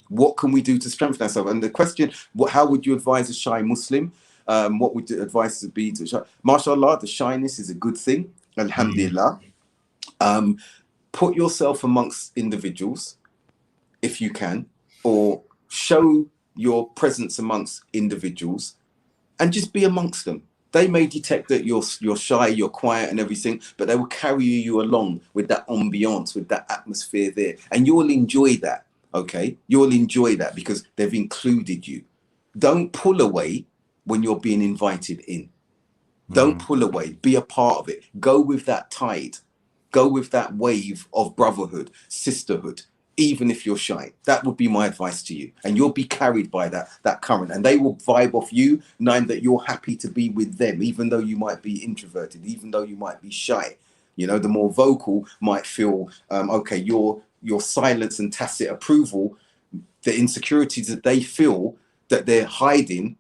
What can we do to strengthen ourselves? And the question, how would you advise a shy Muslim? What would the advice be to shy? MashaAllah, the shyness is a good thing. Alhamdulillah. Put yourself amongst individuals if you can, or show your presence amongst individuals and just be amongst them. They may detect that you're shy, you're quiet and everything, but they will carry you along with that ambiance, with that atmosphere there. And you'll enjoy that, okay? You'll enjoy that because they've included you. Don't pull away when you're being invited in. Don't pull away. Be a part of it. Go with that tide. Go with that wave of brotherhood, sisterhood, even if you're shy. That would be my advice to you. And you'll be carried by that current. And they will vibe off you, knowing that you're happy to be with them, even though you might be introverted, even though you might be shy. You know, the more vocal might feel, okay, your silence and tacit approval, the insecurities that they feel that they're hiding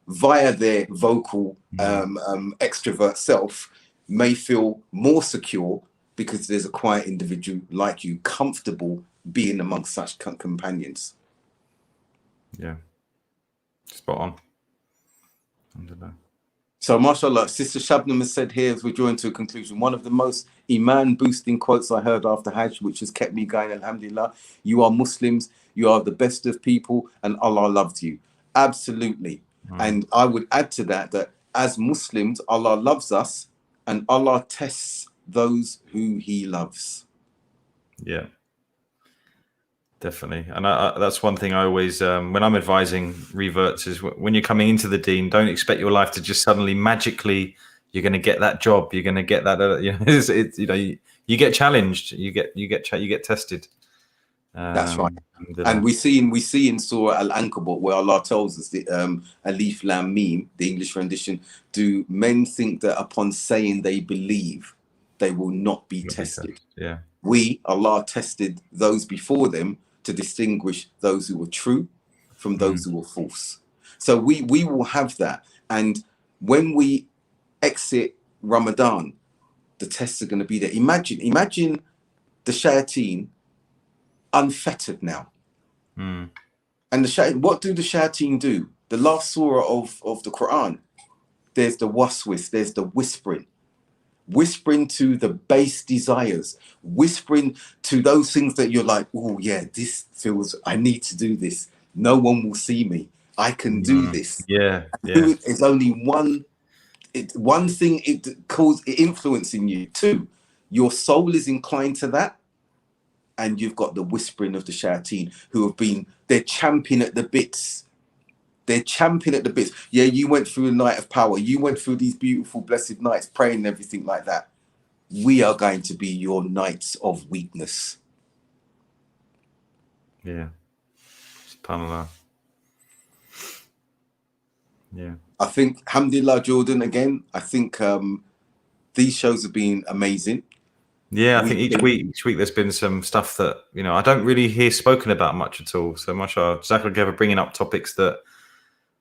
via their vocal extrovert self may feel more secure because there's a quiet individual like you comfortable being amongst such companions. Yeah, spot on. Alhamdulillah. So, mashallah, Sister Shabnam has said here, as we're drawing to a conclusion, one of the most iman boosting quotes I heard after Hajj, which has kept me going, alhamdulillah: you are Muslims, you are the best of people, and Allah loves you. Absolutely. And I would add to that, that as Muslims, Allah loves us and Allah tests those who he loves. Yeah, definitely. And that's one thing I always, when I'm advising reverts, is when you're coming into the deen, don't expect your life to just suddenly magically, you're going to get that job, you're going to get that, you know, you get challenged, you get tested. That's right. And we see in Surah Al-Ankabut where Allah tells us the Alif Lam Mim, the English rendition, do men think that upon saying they believe, they will not be tested? Yeah. Allah tested those before them to distinguish those who were true from those who were false. So we will have that. And when we exit Ramadan, the tests are going to be there. Imagine the shayateen unfettered now. And what do the shayateen do? The last surah of the Quran, there's the waswis, there's the whispering to the base desires, whispering to those things that you're like, oh yeah, this feels, I need to do this. No one will see me. I can do this. Yeah. It's only one thing it influencing you. Two, your soul is inclined to that. And you've got the whispering of the shayateen they're champing at the bits. They're champing at the bits. Yeah, you went through a night of power. You went through these beautiful, blessed nights, praying and everything like that. We are going to be your nights of weakness. Yeah. SubhanAllah. Yeah. I think, alhamdulillah, Jordan, again, I think these shows have been amazing. Yeah, I think each week there's been some stuff that, you know, I don't really hear spoken about much at all. So mashallah, Jazakallah for bringing up topics that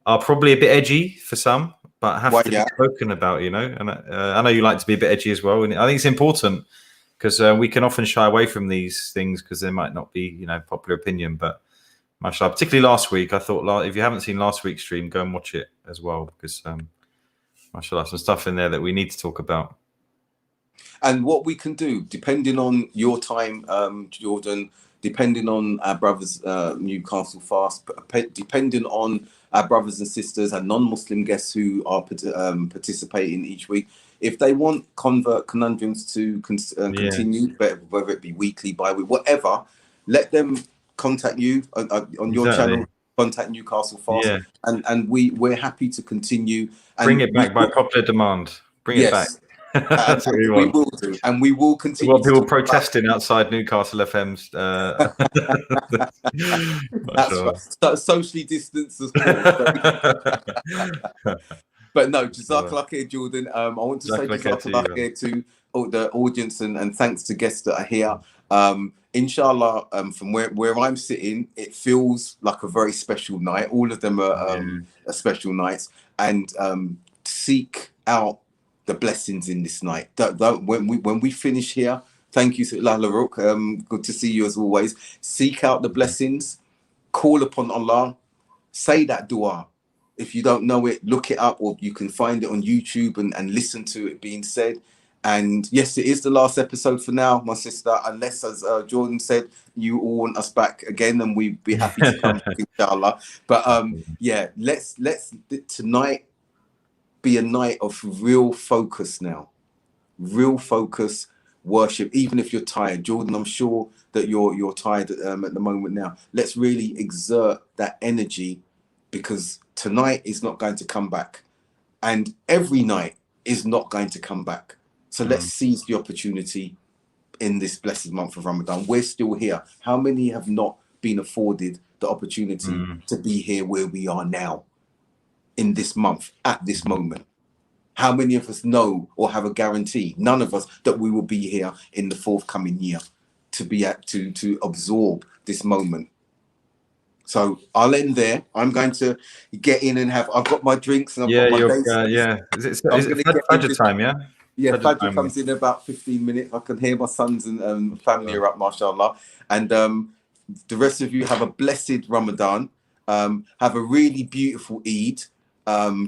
are probably a bit edgy for some, but have to be spoken about, you know. And I know you like to be a bit edgy as well, and I think it's important because we can often shy away from these things because there might not be, you know, popular opinion. But mashallah, particularly last week, I thought if you haven't seen last week's stream, go and watch it as well because mashallah, some stuff in there that we need to talk about. And what we can do, depending on your time, Jordan, depending on our brothers, Newcastle Fast, depending on our brothers and sisters and non-Muslim guests who are participating each week, if they want Conundrums to continue, whether it be weekly, bi-weekly, whatever, let them contact you on your channel, contact Newcastle Fast, and we're happy to continue. And bring it back by popular demand. Bring it back. That's what we will do, and we will continue. What people protesting outside Newcastle FM's. That's right. So, socially distanced, of course. But no, Jazakallah khair, Jordan. I want to say Jazakallah khair to the audience and thanks to guests that are here. Inshallah, from where I'm sitting, it feels like a very special night. All of them are special nights, and seek out the blessings in this night. When we finish here, thank you, Lala Rook. Good to see you as always. Seek out the blessings, call upon Allah, say that dua. If you don't know it, look it up, or you can find it on YouTube and listen to it being said. And yes, it is the last episode for now, my sister, unless, as Jordan said, you all want us back again, and we'd be happy to come back, inshallah. But let's tonight, be a night of real focus now, real focus, worship. Even if you're tired, Jordan, I'm sure that you're tired at the moment now. Let's really exert that energy, because tonight is not going to come back, and every night is not going to come back. So let's seize the opportunity in this blessed month of Ramadan. We're still here. How many have not been afforded the opportunity to be here where we are now in this month, at this moment? How many of us know or have a guarantee, none of us, that we will be here in the forthcoming year to be at to absorb this moment? So I'll end there. I'm going to get in and I've got my drinks and I've got my dates. Is I'm it going to get Fajr into time? Yeah. yeah, Fajr Fajr time. comes in about 15 minutes. I can hear my sons and family are up, mashallah. And the rest of you have a blessed Ramadan. Have a really beautiful Eid.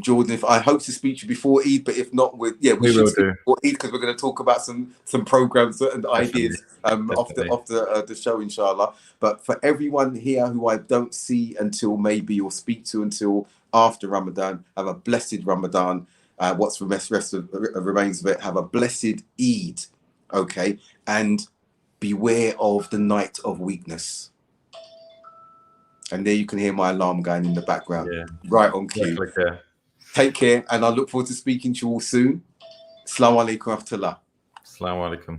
Jordan, if I hope to speak to you before Eid, but if not, we should will speak do. before Eid, because we're going to talk about some programs and ideas Definitely. off the show, inshallah. But for everyone here who I don't see until maybe, or speak to until after Ramadan, have a blessed Ramadan. What's the rest of remains of it? Have a blessed Eid, okay? And beware of the night of weakness. And there you can hear my alarm going in the background, right on cue. Take care, and I look forward to speaking to you all soon. Assalamu alaikum wa rahmatullah. Assalamu alaikum.